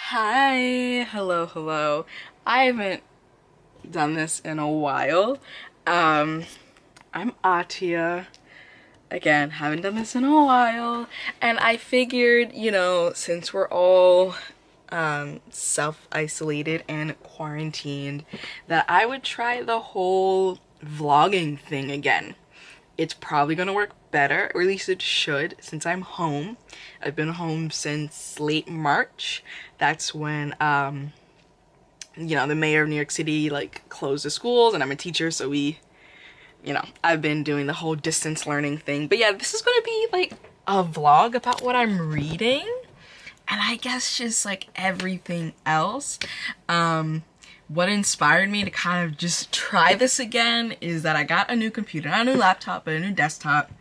Hi, hello. I haven't done this in a while. I'm Atia. Again, haven't done this in a while. And I figured, since we're all self-isolated and quarantined, that I would try the whole vlogging thing again. It's probably gonna work better, or at least it should, since I'm home. I've been home since late March. That's when the mayor of New York City like closed the schools, and I'm a teacher, so I've been doing the whole distance learning thing. But yeah, this is gonna be like a vlog about what I'm reading, and I guess just like everything else. What inspired me to kind of just try this again is that I got a new computer, not a new laptop, but a new desktop,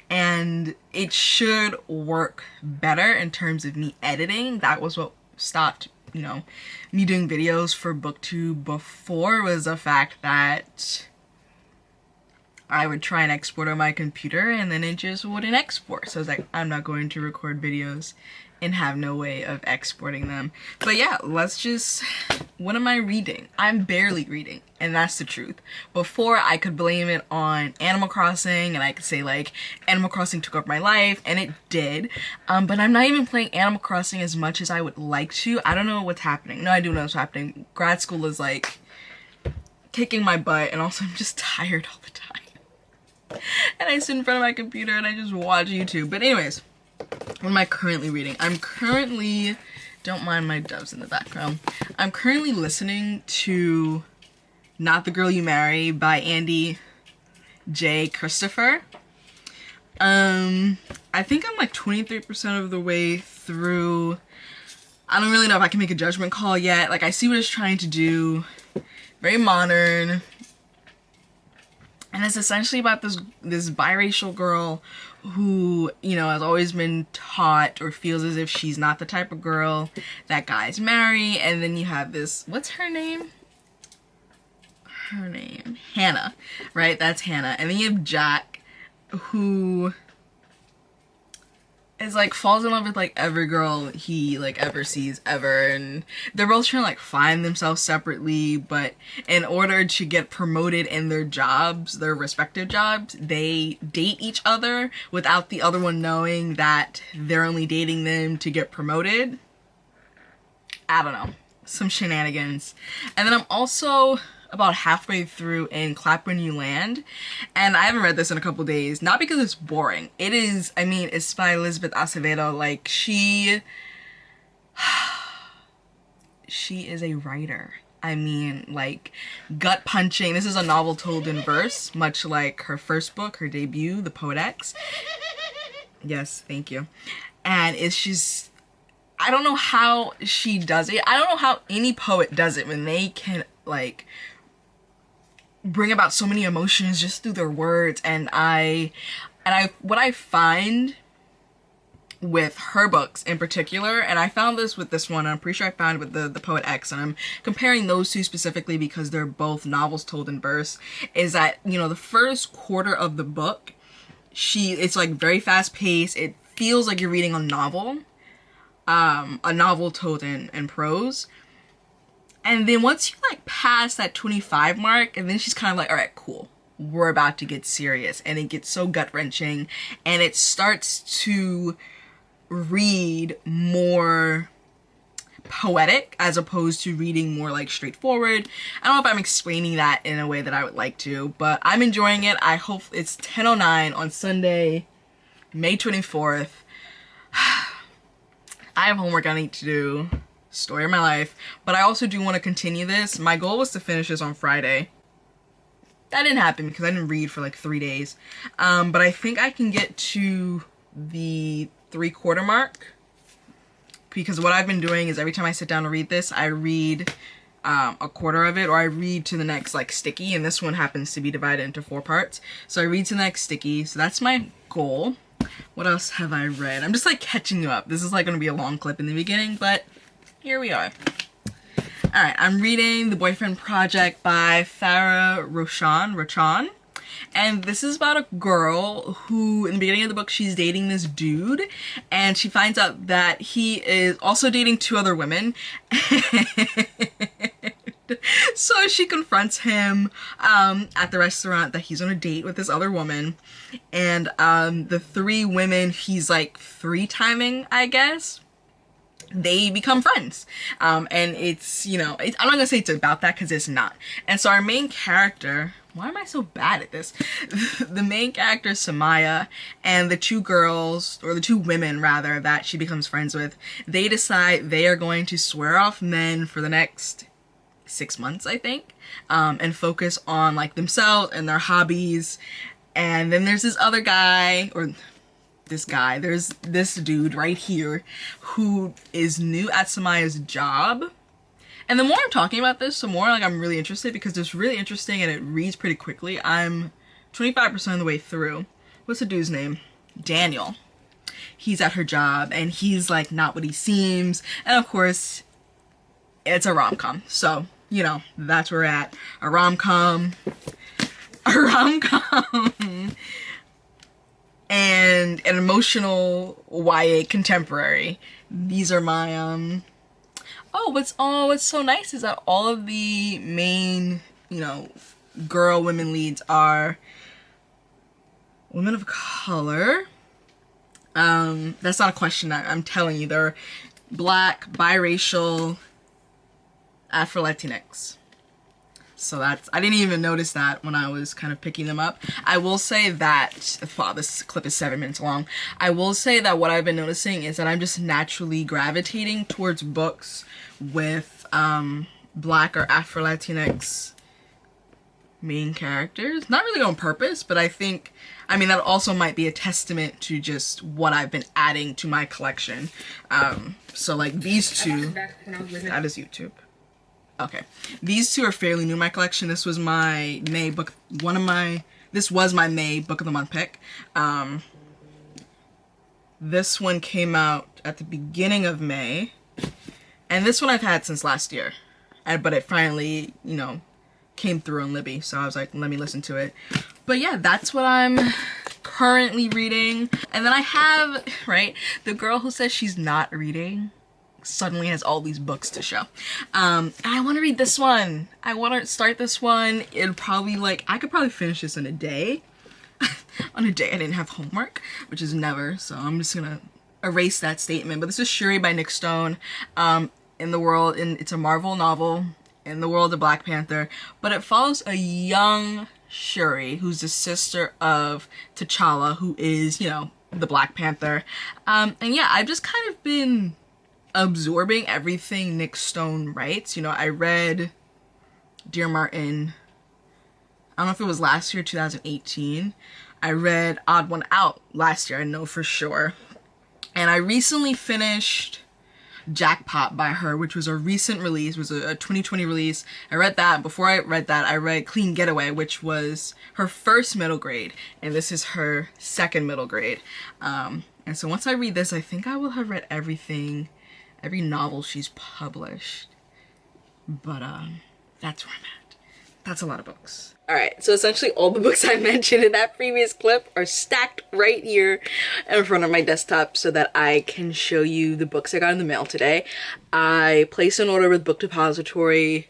and it should work better in terms of me editing. That was what stopped, me doing videos for BookTube before, was the fact that I would try and export on my computer and then it just wouldn't export. So I was like, I'm not going to record videos and have no way of exporting them. But yeah, what am I reading? I'm barely reading, and that's the truth. Before, I could blame it on Animal Crossing, and I could say like, Animal Crossing took over my life, and it did. But I'm not even playing Animal Crossing as much as I would like to. I don't know what's happening. No, I do know what's happening. Grad school is like kicking my butt, and also I'm just tired all the time. And I sit in front of my computer and I just watch YouTube. But anyways, what am I currently reading? Don't mind my doves in the background. I'm currently listening to Not the Girl You Marry by Andy J. Christopher. I think I'm like 23% of the way through. I don't really know if I can make a judgment call yet. Like, I see what it's trying to do. Very modern. And it's essentially about this biracial girl who, has always been taught or feels as if she's not the type of girl that guys marry. And then you have this, what's her name? Hannah, right? That's Hannah. And then you have Jack, who is like falls in love with like every girl he like ever sees ever, and they're both trying to like find themselves separately, but in order to get promoted in their jobs, their respective jobs, they date each other without the other one knowing that they're only dating them to get promoted. I don't know, some shenanigans. And then I'm also about halfway through in Clap When You Land, and I haven't read this in a couple days, not because it's boring. It is, it's by Elizabeth Acevedo. Like, she is a writer. Like, gut punching. This is a novel told in verse, much like her first book, her debut, The Poet X. Yes, thank you. And it's just, I don't know how she does it. I don't know how any poet does it when they can, like, bring about so many emotions just through their words. And what I find with her books in particular, and I found this with this one, and I'm pretty sure I found it with the Poet X, and I'm comparing those two specifically because they're both novels told in verse, is that, the first quarter of the book, it's like very fast paced. It feels like you're reading a novel told in prose. And then once you like pass that 25 mark, and then she's kind of like, all right, cool, we're about to get serious. And it gets so gut-wrenching, and it starts to read more poetic as opposed to reading more like straightforward. I don't know if I'm explaining that in a way that I would like to, but I'm enjoying it. I hope it's 10:09 on Sunday, May 24th. I have homework I need to do. Story of my life, but I also do want to continue this. My goal was to finish this on Friday. That didn't happen because I didn't read for like 3 days, but I think I can get to the 3/4 mark, because what I've been doing is every time I sit down to read this, I read a quarter of it, or I read to the next like sticky, and this one happens to be divided into 4 parts, so I read to the next sticky. So that's my goal. What else have I read? I'm just like catching you up. This is like going to be a long clip in the beginning, but here we are. Alright, I'm reading The Boyfriend Project by Farah Rochan. And this is about a girl who, in the beginning of the book, she's dating this dude, and she finds out that he is also dating 2 other women. So she confronts him at the restaurant that he's on a date with this other woman, and the 3 women he's like 3-timing, I guess, they become friends. And it's, you know, I'm not gonna say it's about that because it's not. And so our main character, why am I so bad at this? The main character, Samaya, and the 2 girls, or the 2 women rather, that she becomes friends with, they decide they are going to swear off men for the next 6 months, I think, and focus on like themselves and their hobbies. And then there's this other guy, or this guy, there's this dude right here who is new at Samaya's job. And the more I'm talking about this, the more like I'm really interested, because it's really interesting and it reads pretty quickly. I'm 25% of the way through. What's the dude's name? Daniel. He's at her job and he's like not what he seems. And of course, it's a rom-com. So, you know, that's where we're at. A rom-com. A rom-com. And an emotional YA contemporary. These are my, what's so nice is that all of the main, you know, women leads are women of color. That's not a question, I'm telling you. They're Black, biracial, Afro-Latinx. So that's, I didn't even notice that when I was kind of picking them up. I will say that, wow, this clip is 7 minutes long. I will say that what I've been noticing is that I'm just naturally gravitating towards books with Black or Afro-Latinx main characters. Not really on purpose, but I think, I mean, that also might be a testament to just what I've been adding to my collection. So like these 2, that is YouTube. Okay, these 2 are fairly new in my collection. This was my May book, this was my May book of the month pick. This one came out at the beginning of May, and this one I've had since last year, but it finally, you know, came through on Libby, so I was like, let me listen to it. But yeah, that's what I'm currently reading. And then I have, right, the girl who says she's not reading suddenly has all these books to show. And I want to read this one. I want to start this one. It'll probably, like, I could probably finish this in a day. On a day I didn't have homework, which is never, so I'm just gonna erase that statement. But this is Shuri by Nick Stone. It's a Marvel novel in the world of Black Panther, but it follows a young Shuri who's the sister of T'Challa, who is, you know, the Black Panther. And yeah, I've just kind of been absorbing everything Nick Stone writes. You know, I read Dear Martin, I don't know if it was last year, 2018. I read Odd One Out last year, I know for sure. And I recently finished Jackpot by her, which was a recent release, was a 2020 release. I read that. Before I read that, I read Clean Getaway, which was her first middle grade, and this is her second middle grade. And so once I read this, I think I will have read everything, every novel she's published. But that's where I'm at. That's a lot of books. Alright, so essentially all the books I mentioned in that previous clip are stacked right here in front of my desktop so that I can show you the books I got in the mail today. I placed an order with Book Depository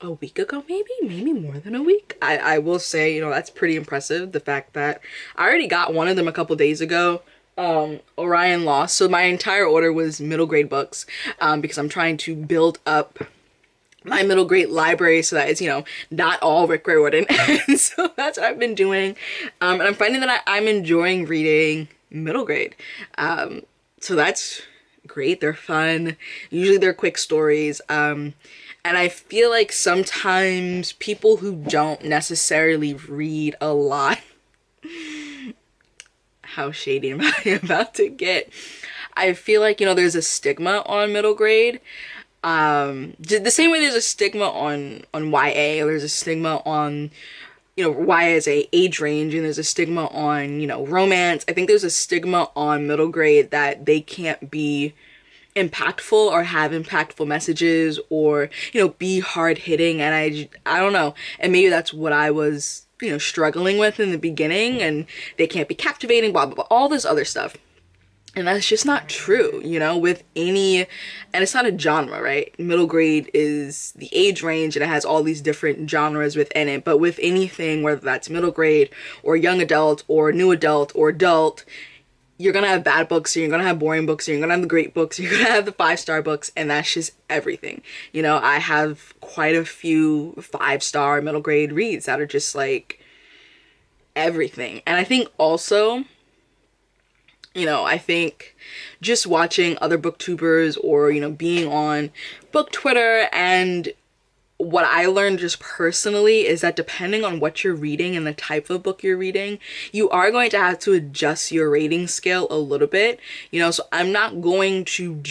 a week ago, maybe more than a week. I will say, you know, that's pretty impressive, the fact that I already got one of them a couple days ago. Orion Lost, so my entire order was middle grade books, because I'm trying to build up my middle grade library so that it's, you know, not all Rick Riordan. And so that's what I've been doing, and I'm finding that I'm enjoying reading middle grade, so that's great. They're fun, usually they're quick stories, and I feel like sometimes people who don't necessarily read a lot, how shady am I about to get? I feel like, you know, there's a stigma on middle grade. The same way there's a stigma on YA, or there's a stigma on, you know, YA as a age range, and there's a stigma on, you know, romance. I think there's a stigma on middle grade that they can't be impactful or have impactful messages, or, you know, be hard hitting. And I don't know. And maybe that's what I was, you know, struggling with in the beginning, and they can't be captivating, blah, blah, blah, all this other stuff. And that's just not true, you know, with any, and it's not a genre, right? Middle grade is the age range and it has all these different genres within it. But with anything, whether that's middle grade or young adult or new adult or adult, you're gonna have bad books, you're gonna have boring books, you're gonna have the great books, you're gonna have the 5-star books, and that's just everything. You know, I have quite a few 5-star middle grade reads that are just like everything. And I think also, you know, I think just watching other booktubers, or, you know, being on book Twitter, and what I learned just personally is that depending on what you're reading and the type of book you're reading, you are going to have to adjust your rating scale a little bit, you know. So I'm not going to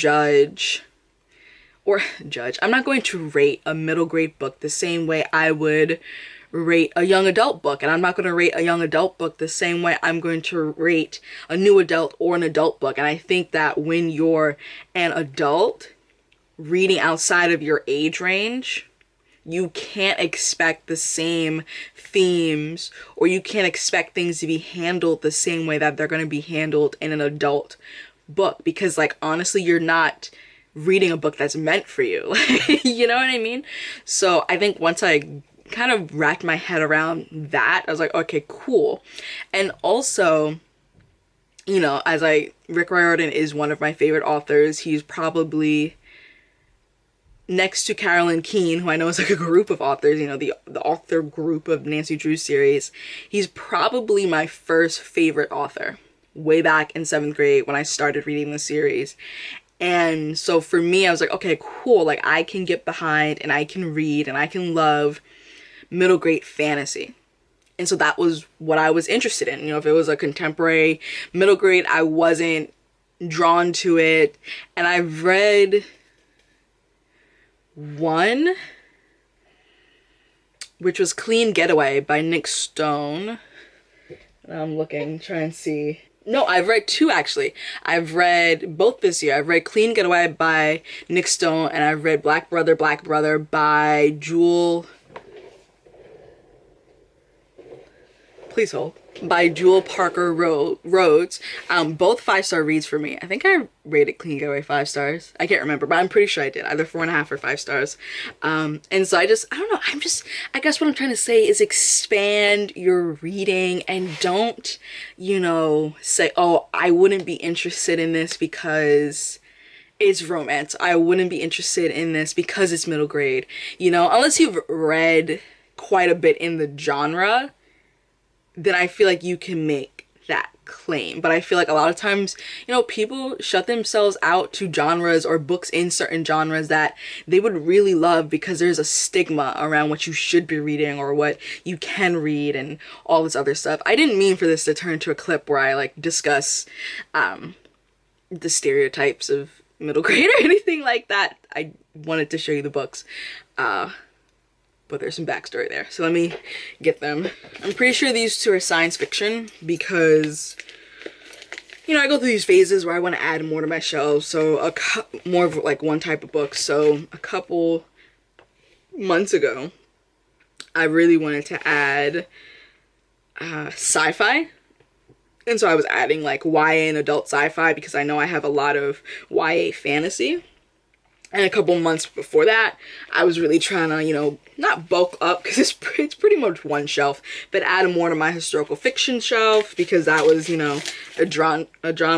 I'm not going to rate a middle grade book the same way I would rate a young adult book, and I'm not going to rate a young adult book the same way I'm going to rate a new adult or an adult book. And I think that when you're an adult reading outside of your age range, you can't expect the same themes, or you can't expect things to be handled the same way that they're going to be handled in an adult book, because, like, honestly, you're not reading a book that's meant for you. You know what I mean? So I think once I kind of wrapped my head around that, I was like, okay, cool. And also, you know, Rick Riordan is one of my favorite authors. He's probably, next to Carolyn Keene, who I know is like a group of authors, you know, the author group of Nancy Drew's series, he's probably my first favorite author way back in 7th grade when I started reading the series. And so for me, I was like, okay, cool, like I can get behind and I can read and I can love middle grade fantasy. And so that was what I was interested in. You know, if it was a contemporary middle grade, I wasn't drawn to it. And I've read one, which was Clean Getaway by Nick Stone. And I'm looking, trying to see. No, I've read 2 actually. I've read both this year. I've read Clean Getaway by Nick Stone, and I've read Black Brother, Black Brother by Jewel. Please hold. By Jewel Parker Rhodes. Both 5-star reads for me. I think I rated Clean Getaway 5 stars. I can't remember, but I'm pretty sure I did. Either 4.5 or 5 stars. And so I don't know. I guess what I'm trying to say is expand your reading, and don't, you know, say, oh, I wouldn't be interested in this because it's romance. I wouldn't be interested in this because it's middle grade. You know, unless you've read quite a bit in the genre, then I feel like you can make that claim. But I feel like a lot of times, you know, people shut themselves out to genres or books in certain genres that they would really love because there's a stigma around what you should be reading or what you can read and all this other stuff. I didn't mean for this to turn into a clip where I like discuss the stereotypes of middle grade or anything like that. I wanted to show you the books. But there's some backstory there. So let me get them. I'm pretty sure these 2 are science fiction because, you know, I go through these phases where I want to add more to my shelves. So more of like one type of book. So a couple months ago, I really wanted to add sci-fi. And so I was adding like YA and adult sci-fi because I know I have a lot of YA fantasy. And a couple months before that, I was really trying to, you know, not bulk up because it's pretty much one shelf, but add more to my historical fiction shelf because that was, you know, a genre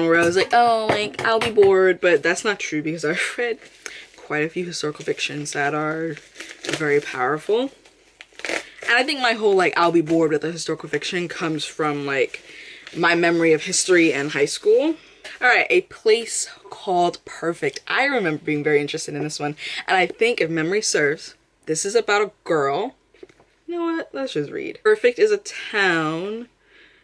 where I was like, oh, like, I'll be bored. But that's not true because I've read quite a few historical fictions that are very powerful. And I think my whole, like, I'll be bored with the historical fiction comes from, like, my memory of history and high school. Alright, A Place Called Perfect. I remember being very interested in this one. And I think, if memory serves, this is about a girl. You know what? Let's just read. Perfect is a town,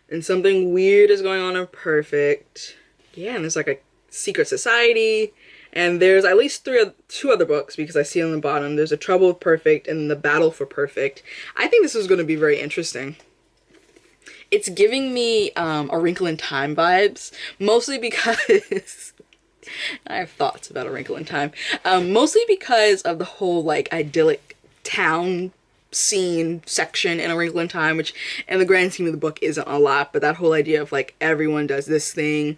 and something weird is going on in Perfect. Yeah, and there's like a secret society. And there's at least 2 other books because I see on the bottom. There's A Trouble with Perfect and The Battle for Perfect. I think this is going to be very interesting. It's giving me A Wrinkle in Time vibes, mostly because I have thoughts about A Wrinkle in Time. Mostly because of the whole like idyllic town scene section in A Wrinkle in Time, which in the grand scheme of the book isn't a lot, but that whole idea of like everyone does this thing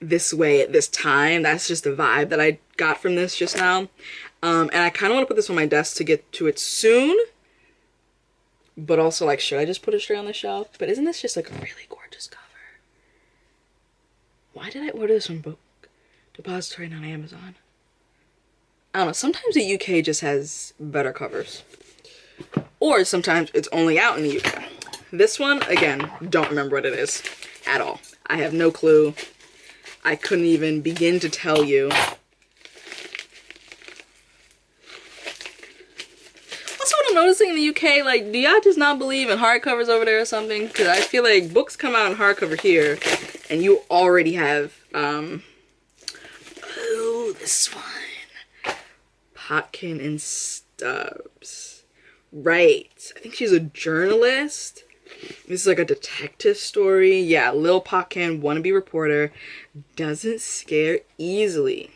this way at this time, that's just the vibe that I got from this just now. And I kind of want to put this on my desk to get to it soon, but also like, should I just put it straight on the shelf? But isn't this just like a really gorgeous cover? Why did I order this from Book Depository, not Amazon? I don't know, sometimes the UK just has better covers. Or sometimes it's only out in the UK. This one, again, don't remember what it is at all. I have no clue. I couldn't even begin to tell you. Also, what I'm noticing in the UK, like, do y'all just not believe in hardcovers over there or something? Because I feel like books come out in hardcover here, and you already have, oh, this one. Potkin and Stubbs. Right. I think she's a journalist. This is like a detective story. Yeah, Lil Potkin, wannabe reporter, doesn't scare easily.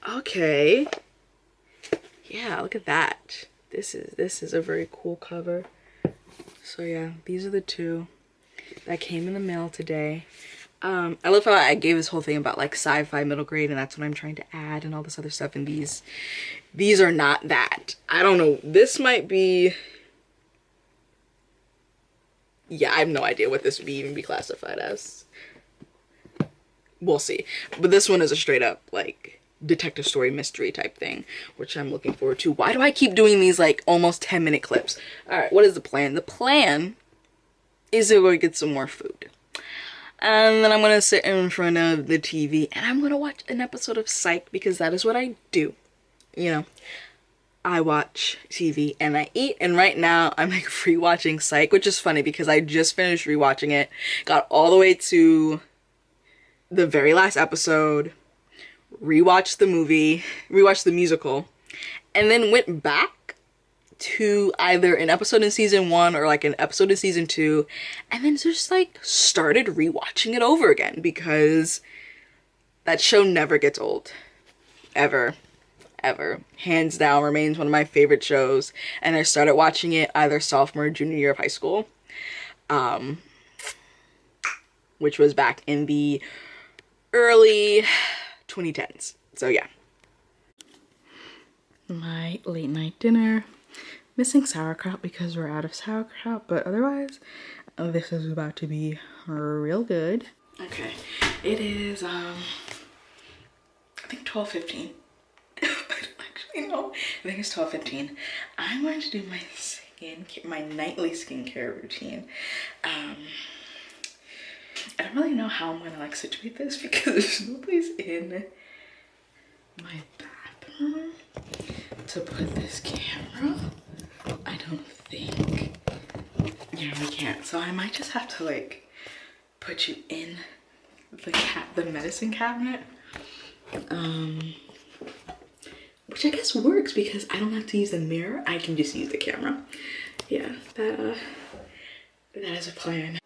Okay. Yeah, look at that. This is a very cool cover. So yeah, these are the two that came in the mail today. I love how I gave this whole thing about like sci-fi middle grade, and that's what I'm trying to add and all this other stuff, and these are not that. I don't know, this might be, yeah, I have no idea what this would even be classified as. We'll see. But this one is a straight up like detective story mystery type thing, which I'm looking forward to. Why do I keep doing these like almost 10-minute clips? All right, what is the plan? The plan is to go get some more food. And then I'm gonna sit in front of the TV and I'm gonna watch an episode of Psych, because that is what I do. You know, I watch TV and I eat, and right now I'm like rewatching Psych, which is funny because I just finished rewatching it, got all the way to the very last episode, rewatched the movie, rewatched the musical, and then went back to either an episode in season 1 or like an episode in season 2, and then just like started rewatching it over again, because that show never gets old. Ever. Hands down remains one of my favorite shows, and I started watching it either sophomore or junior year of high school, which was back in the early 2010s. So yeah. My late night dinner. Missing sauerkraut because we're out of sauerkraut, but otherwise, this is about to be real good. Okay, it is, I think 12:15. I don't actually know. I think it's 12:15. I'm going to do my nightly skincare routine. I don't really know how I'm gonna like situate this because there's no place in my bathroom to put this camera. I don't think. Yeah, we can't. So I might just have to like put you in the medicine cabinet. Which I guess works because I don't have to use a mirror. I can just use the camera. Yeah, that is a plan.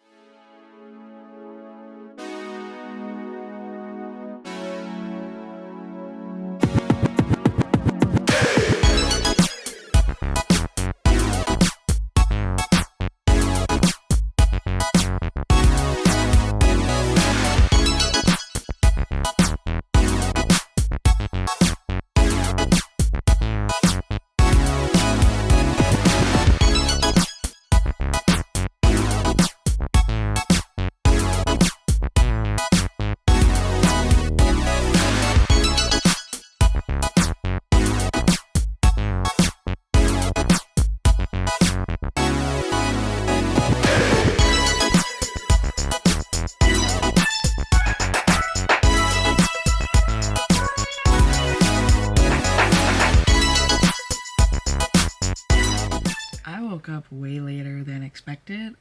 Up way later than expected.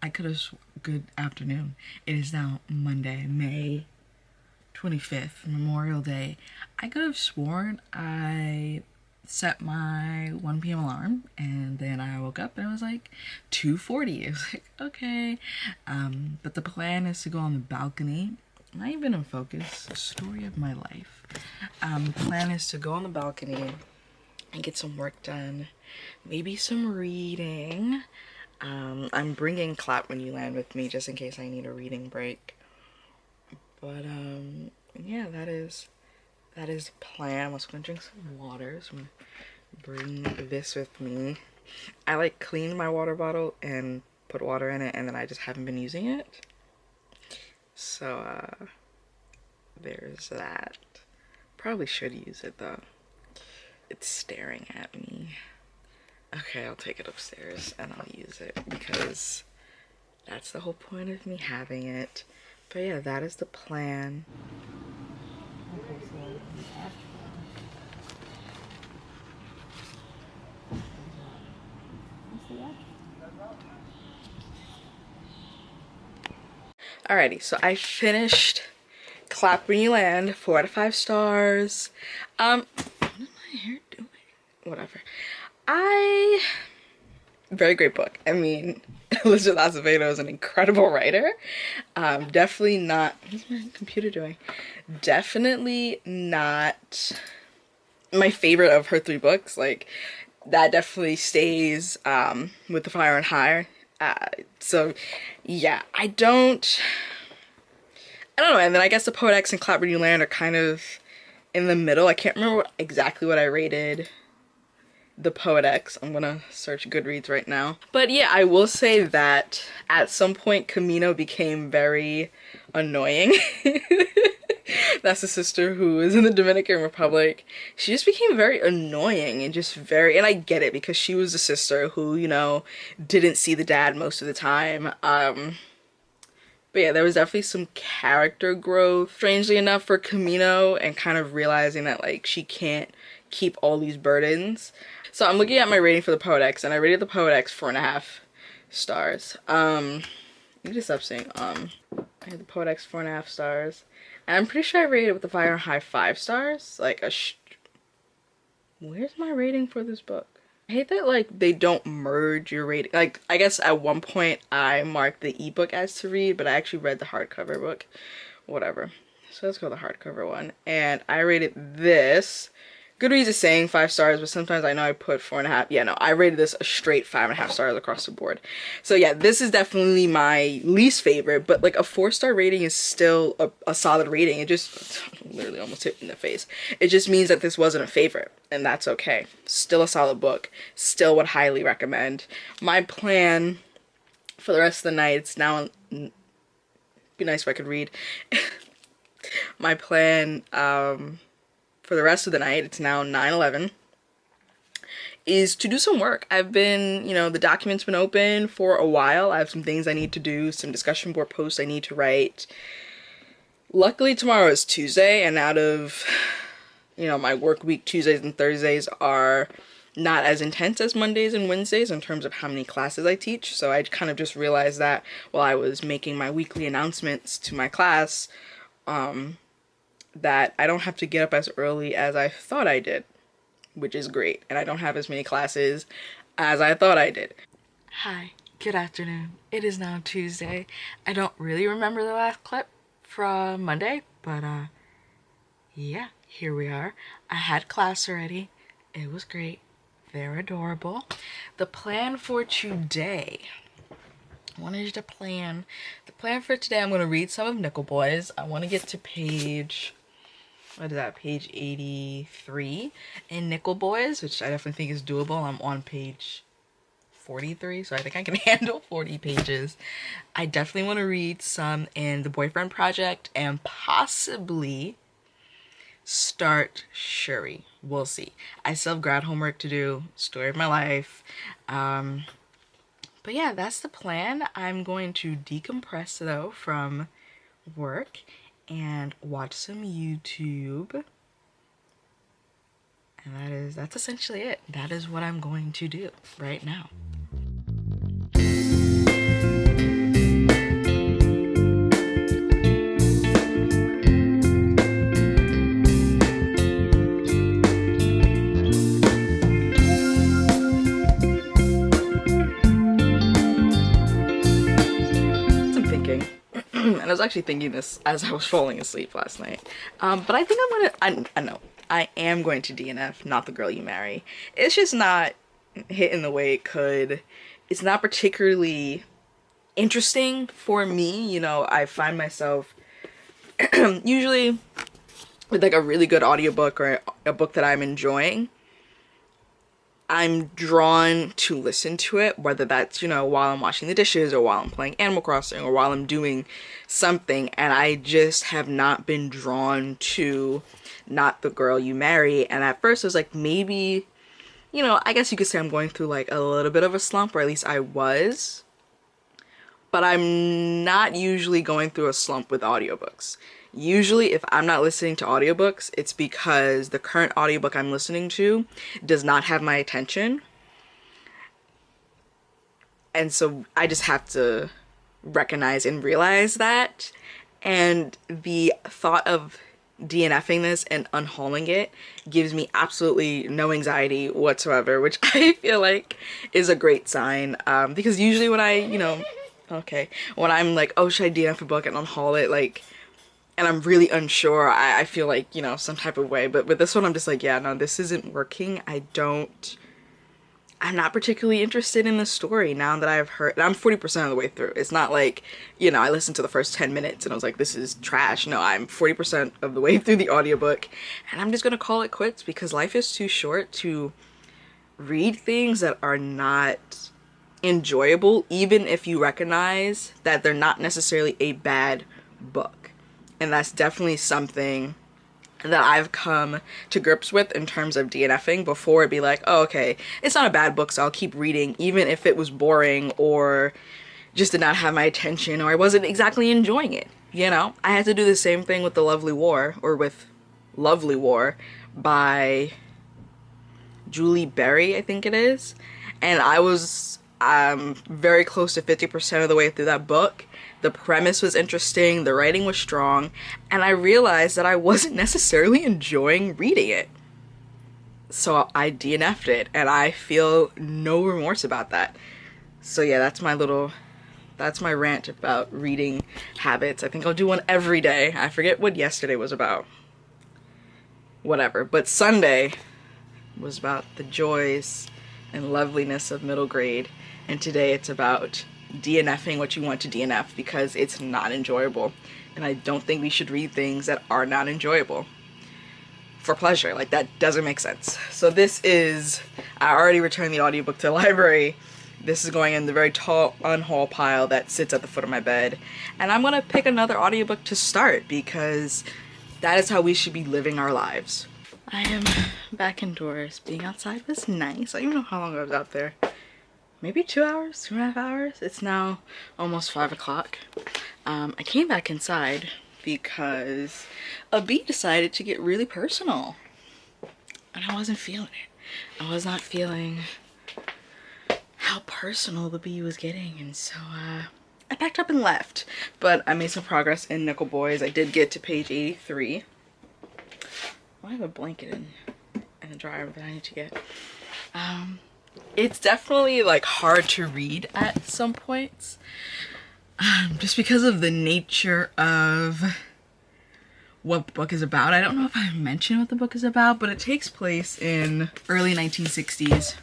I could have good afternoon. It is now Monday, May 25th, Memorial Day. I could have sworn I set my 1 p.m. alarm and then I woke up and it was like 2:40. It was like, okay. But the plan is to go on the balcony not even in focus, story of my life. The plan is to go on the balcony and get some work done, maybe some reading. I'm bringing Clap When You Land with me just in case I need a reading break. But yeah, that is the plan. I'm also gonna drink some water, so I'm gonna bring this with me. I like clean my water bottle and put water in it, and then I just haven't been using it. So there's that. Probably should use it though. It's staring at me. Okay, I'll take it upstairs and I'll use it because that's the whole point of me having it. But yeah, that is the plan. Okay, alrighty, so I finished Clap When You Land, 4 out of 5 stars. What is my hair doing? Whatever. Very great book. I mean, Elizabeth Acevedo is an incredible writer. Definitely not, what's my computer doing? Definitely not my favorite of her 3 books. Like, that definitely stays with The Fire and Higher. So yeah, I don't know. And then I guess The Poet X and Clap When You Land are kind of in the middle. I can't remember exactly what I rated The Poet X. I'm gonna search Goodreads right now. But yeah, I will say that at some point Camino became very annoying. That's the sister who is in the Dominican Republic. She just became very annoying and just very, and I get it because she was the sister who, you know, didn't see the dad most of the time. But yeah, there was definitely some character growth, strangely enough, for Camino, and kind of realizing that, like, she can't keep all these burdens. So I'm looking at my rating for The Poet X, and I rated The Poet X 4.5 stars. You just stop saying, I had The Poet X 4.5 stars. And I'm pretty sure I rated it with The Fire and High 5 stars. Like, where's my rating for this book? I hate that, like, they don't merge your rating. Like, I guess at one point I marked the ebook as to read, but I actually read the hardcover book. Whatever. So let's go the hardcover one. And I rated this. Goodreads is saying 5 stars, but sometimes I know I put 4.5. Yeah, no, I rated this a straight 5.5 stars across the board. So yeah, this is definitely my least favorite, but like a 4-star rating is still a solid rating. It just literally almost hit me in the face. It just means that this wasn't a favorite, and that's okay. Still a solid book. Still would highly recommend. My plan for the rest of the night, it's now, be nice if I could read. My plan, for the rest of the night, it's now 9/11, is to do some work. I've been, you know, the document's been open for a while. I have some things I need to do, some discussion board posts I need to write. Luckily, tomorrow is Tuesday, and out of, you know, my work week, Tuesdays and Thursdays are not as intense as Mondays and Wednesdays in terms of how many classes I teach. So I kind of just realized that while I was making my weekly announcements to my class, that I don't have to get up as early as I thought I did, which is great. And I don't have as many classes as I thought I did. Hi, good afternoon. It is now Tuesday. I don't really remember the last clip from Monday, but yeah, here we are. I had class already. It was great. They're adorable. The plan for today. What is the plan? The plan for today, I'm going to read some of Nickel Boys. I want to get to page, what is that, page 83 in Nickel Boys, which I definitely think is doable. I'm on page 43, so I think I can handle 40 pages. I definitely want to read some in The Boyfriend Project and possibly start Shuri. We'll see. I still have grad homework to do, story of my life. But yeah, that's the plan. I'm going to decompress though from work and watch some YouTube. And that's essentially it. That is what I'm going to do right now. And I was actually thinking this as I was falling asleep last night. But I think I know, I am going to DNF Not the Girl You Marry. It's just not hitting the way it could. It's not particularly interesting for me. You know, I find myself usually with like a really good audiobook or a book that I'm enjoying, I'm drawn to listen to it, whether that's, you know, while I'm washing the dishes or while I'm playing Animal Crossing or while I'm doing something, and I just have not been drawn to Not the Girl You Marry. And at first I was like, maybe, you know, I guess you could say I'm going through like a little bit of a slump, or at least I was. But I'm not usually going through a slump with audiobooks. Usually if I'm not listening to audiobooks, it's because the current audiobook I'm listening to does not have my attention. And so I just have to recognize and realize that. And the thought of DNFing this and unhauling it gives me absolutely no anxiety whatsoever, which I feel like is a great sign. Because usually when I, you know, when I'm like, oh, should I DNF a book and unhaul it, like, and I'm really unsure, I feel like, you know, some type of way. But with this one, I'm just like, yeah, no, this isn't working. I'm not particularly interested in the story now that I've heard. I'm 40% of the way through. It's not like, you know, I listened to the first 10 minutes and I was like, this is trash. No, I'm 40% of the way through the audiobook, and I'm just gonna call it quits because life is too short to read things that are not enjoyable, even if you recognize that they're not necessarily a bad book. And that's definitely something that I've come to grips with in terms of DNFing. Before it'd be like, oh, okay, it's not a bad book, so I'll keep reading even if it was boring or just did not have my attention or I wasn't exactly enjoying it. You know, I had to do the same thing with The Lovely War, or with Lovely War by Julie Berry, I think it is. And I was very close to 50% of the way through that book. The premise was interesting, the writing was strong, and I realized that I wasn't necessarily enjoying reading it. So I DNF'd it, and I feel no remorse about that. So yeah, that's my rant about reading habits. I think I'll do one every day. I forget what yesterday was about. Whatever. But Sunday was about the joys and loveliness of middle grade, and today it's about DNFing what you want to DNF because it's not enjoyable. And I don't think we should read things that are not enjoyable for pleasure. Like, that doesn't make sense. So this is, I already returned the audiobook to the library. This is going in the very tall unhaul pile that sits at the foot of my bed. And I'm gonna pick another audiobook to start because that is how we should be living our lives. I am back indoors. Being outside was nice. I don't even know how long I was out there. Maybe 2 hours, 2.5 hours. It's now almost 5 o'clock. I came back inside because a bee decided to get really personal. And I wasn't feeling it. I was not feeling how personal the bee was getting. And so I packed up and left. But I made some progress in Nickel Boys. I did get to page 83. I have a blanket in a dryer that I need to get. It's definitely like hard to read at some points, just because of the nature of what the book is about. I don't know if I mentioned what the book is about, but it takes place in early 1960s.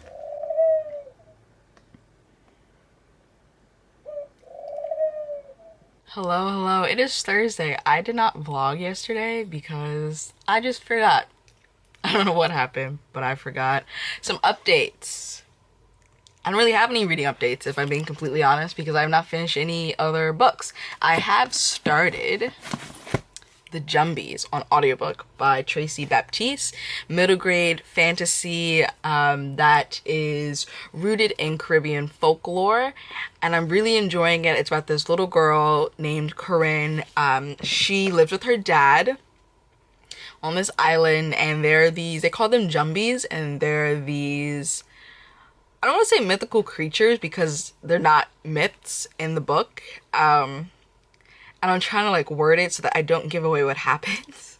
Hello, it is Thursday. I did not vlog yesterday because I just forgot. I don't know what happened, but I forgot. Some updates. I don't really have any reading updates, if I'm being completely honest, because I have not finished any other books. I have started The Jumbies on audiobook by Tracy Baptiste, middle grade fantasy that is rooted in Caribbean folklore, and I'm really enjoying it. It's about this little girl named Corinne. She lives with her dad on this island, and they call them Jumbies, and they're these, I don't want to say mythical creatures because they're not myths in the book. And I'm trying to like word it so that I don't give away what happens.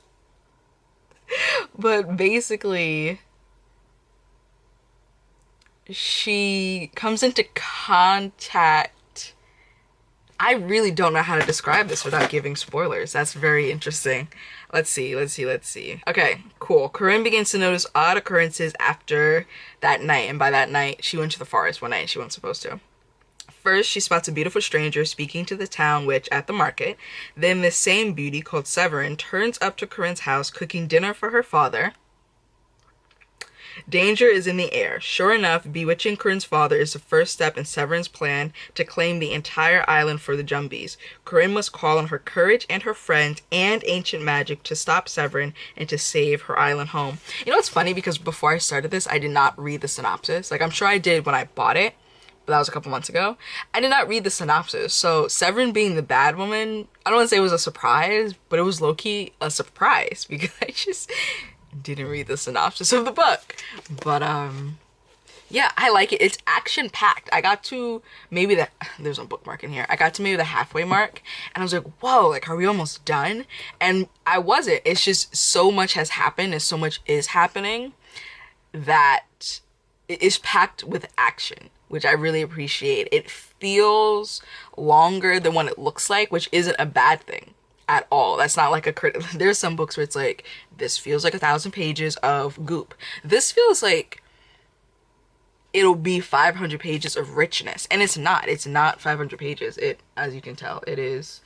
But basically, she comes into contact, I I really don't know how to describe this without giving spoilers. That's very interesting. Let's see. Okay, cool. Corinne begins to notice odd occurrences after that night, and by that night, she went to the forest one night and she wasn't supposed to. First, she spots a beautiful stranger speaking to the town witch at the market. Then this same beauty, called Severin, turns up to Corinne's house cooking dinner for her father. Danger is in the air. Sure enough, bewitching Corinne's father is the first step in Severin's plan to claim the entire island for the Jumbies. Corinne must call on her courage and her friends and ancient magic to stop Severin and to save her island home. You know what's funny? Because before I started this, I did not read the synopsis. Like, I'm sure I did when I bought it, but that was a couple months ago. I did not read the synopsis. So Severin being the bad woman, I don't want to say it was a surprise, but it was low-key a surprise because I just didn't read the synopsis of the book. But yeah, I like it. It's action packed. I got to maybe there's a bookmark in here. I got to maybe the halfway mark and I was like, whoa, like, are we almost done? And I wasn't. It's just so much has happened and so much is happening that it is packed with action, which I really appreciate. It feels longer than what it looks like, which isn't a bad thing at all. That's not like a there's some books where it's like, this feels like 1,000 pages of goop. This feels like it'll be 500 pages of richness, and it's not 500 pages. It, as you can tell, it is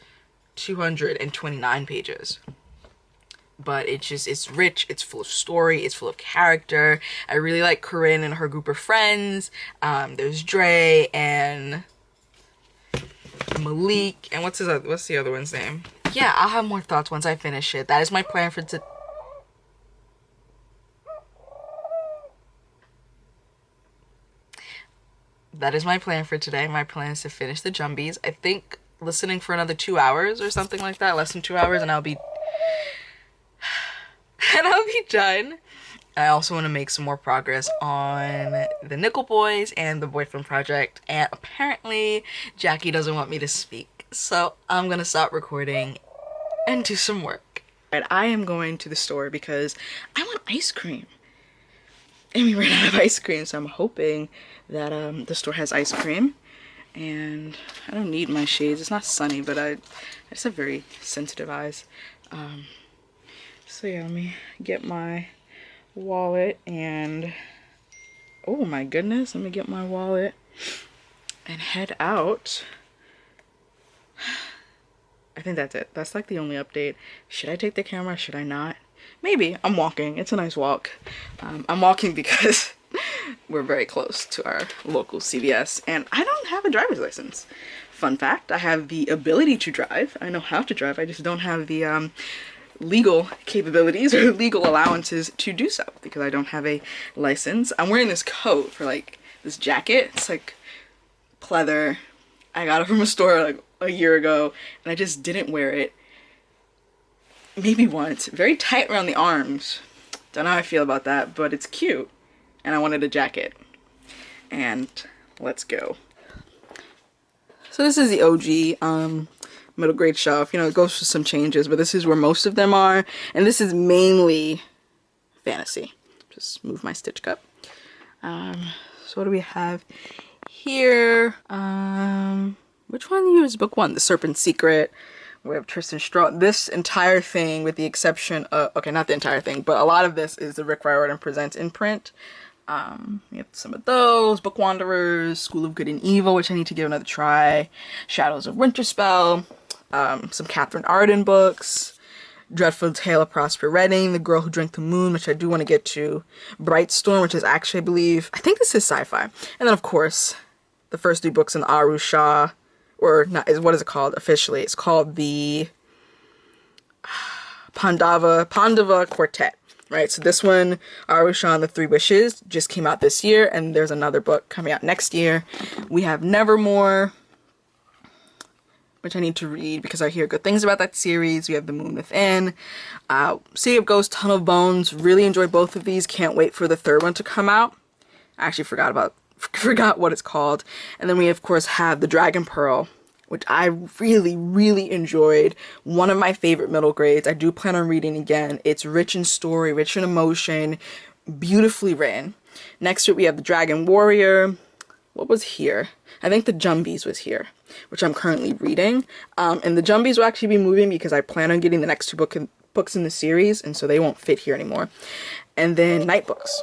229 pages, but it's rich, it's full of story, it's full of character. I really like Corinne and her group of friends. There's Dre and Malik, and what's the other one's name? Yeah, I'll have more thoughts once I finish it. That is my plan for today. That is my plan for today. My plan is to finish the Jumbies. I think listening for another 2 hours or something like that, less than 2 hours, and I'll be done. I also want to make some more progress on the Nickel Boys and the Boyfriend Project, and apparently Jackie doesn't want me to speak, so I'm gonna stop recording and do some work. Right, I am going to the store because I want ice cream, and we ran out of ice cream, so I'm hoping that the store has ice cream. And I don't need my shades. It's not sunny, but I just have very sensitive eyes. So yeah, let me get my wallet and oh my goodness, let me get my wallet and head out. I think that's it. That's like the only update. Should I take the camera? Should I not? Maybe. I'm walking. It's a nice walk. I'm walking because we're very close to our local CVS, and I don't have a driver's license. Fun fact, I have the ability to drive. I know how to drive. I just don't have the legal capabilities or legal allowances to do so because I don't have a license. I'm wearing this coat for like this jacket. It's like pleather. I got it from a store like a year ago and I just didn't wear it. Maybe once. Very tight around the arms. Don't know how I feel about that, but it's cute. And I wanted a jacket. And let's go. So this is the OG middle grade shelf. You know, it goes through some changes, but this is where most of them are. And this is mainly fantasy. Just move my stitch cup. So what do we have here? Which one is book one? The Serpent's Secret. We have Tristan Straw. This entire thing, with the exception of, okay, not the entire thing, but a lot of this is the Rick Riordan Presents imprint. We have some of those. Book Wanderers, School of Good and Evil, which I need to give another try. Shadows of Winterspell. Some Catherine Arden books. Dreadful Tale of Prosper Redding, The Girl Who Drank the Moon, which I do want to get to. Bright Storm, which is actually, I think this is sci-fi. And then, of course, the first 3 books in the Aru Shah, or not, what is it called officially? It's called the Pandava Quartet, right? So this one, Aru Shah and the 3 Wishes, just came out this year, and there's another book coming out next year. We have Nevermore, which I need to read because I hear good things about that series. We have The Moon Within, City of Ghosts, Tunnel of Bones. Really enjoyed both of these. Can't wait for the 3rd one to come out. I actually forgot what it's called. And then we of course have The Dragon Pearl, which I really, really enjoyed. One of my favorite middle grades. I do plan on reading again. It's rich in story, rich in emotion, beautifully written. Next to it we have The Dragon Warrior, what was here? I think the Jumbies was here, which I'm currently reading. And the Jumbies will actually be moving because I plan on getting the next two books in the series, and so they won't fit here anymore. And then Night Books.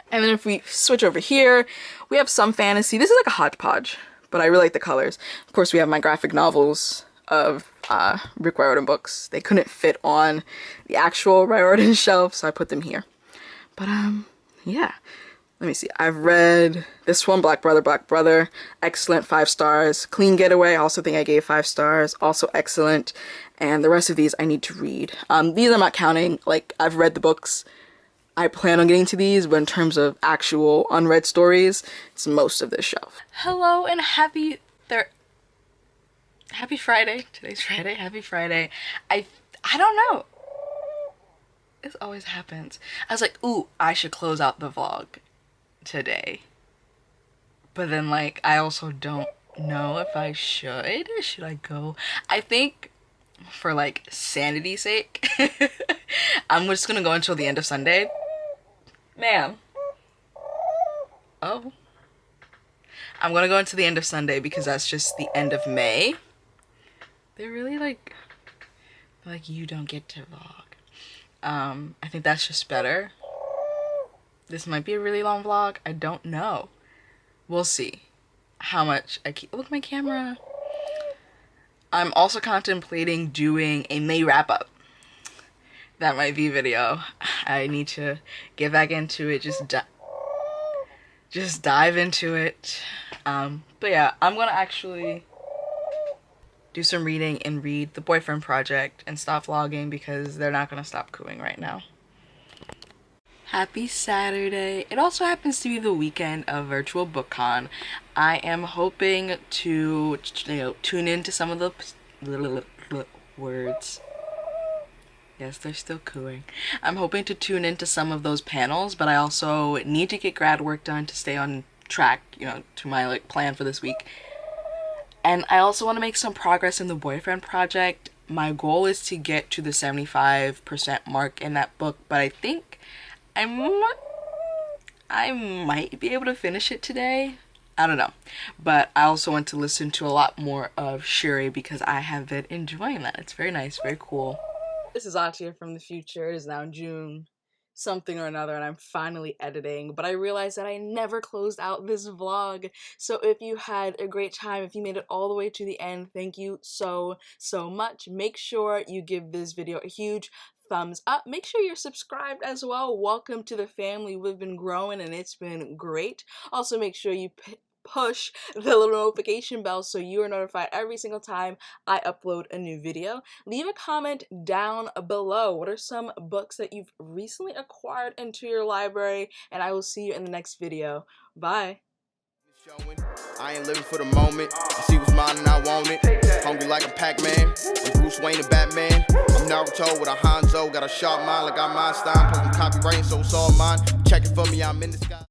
And then if we switch over here, we have some fantasy. This is like a hodgepodge, but I really like the colors. Of course, we have my graphic novels of Rick Riordan books. They couldn't fit on the actual Riordan shelf, so I put them here. But yeah. Let me see. I've read this one, Black Brother, excellent, 5 stars. Clean Getaway, I also think I gave 5 stars, also excellent. And the rest of these I need to read. These I'm not counting. Like, I've read the books. I plan on getting to these, but in terms of actual unread stories, it's most of this shelf. Hello and happy Friday. Today's Friday. Happy Friday. I don't know. This always happens. I was like, ooh, I should close out the vlog today. But then, like, I also don't know if I should. Should I go? I think for, like, sanity's sake, I'm just gonna go until the end of Sunday. Ma'am. Oh. I'm gonna go into the end of Sunday because that's just the end of May. They're really like you don't get to vlog. I think that's just better. This might be a really long vlog. I don't know. We'll see how much I keep. Look at my camera. I'm also contemplating doing a May wrap-up. That might be a video. I need to get back into it. Just dive into it. But yeah, I'm gonna actually do some reading and read The Boyfriend Project and stop vlogging because they're not gonna stop cooing right now. Happy Saturday. It also happens to be the weekend of Virtual BookCon. I am hoping to, tune into some of the words. Yes, they're still cooing. I'm hoping to tune into some of those panels, but I also need to get grad work done to stay on track, to my plan for this week. And I also want to make some progress in The Boyfriend Project. My goal is to get to the 75% mark in that book, but I think I might be able to finish it today. I don't know. But I also want to listen to a lot more of Shuri because I have been enjoying that. It's very nice, very cool. This is Auntie from the future. It is now June something or another and I'm finally editing, but I realized that I never closed out this vlog. So if you had a great time, if you made it all the way to the end, thank you so much. Make sure you give this video a huge thumbs up. Make sure you're subscribed as well. Welcome to the family. We've been growing and it's been great. Also make sure you push the little notification bell so you are notified every single time I upload a new video. Leave a comment down below. What are some books that you've recently acquired into your library? And I will see you in the next video. Bye. I ain't living for the moment. I see what's mine and I want it. Hungry like a Pac-Man. I'm Bruce Wayne and Batman. I'm Naruto with a Hanzo. Got a sharp mind like I'm Einstein. Plus I'm copywriting, so it's all mine. Check it for me, I'm in the sky.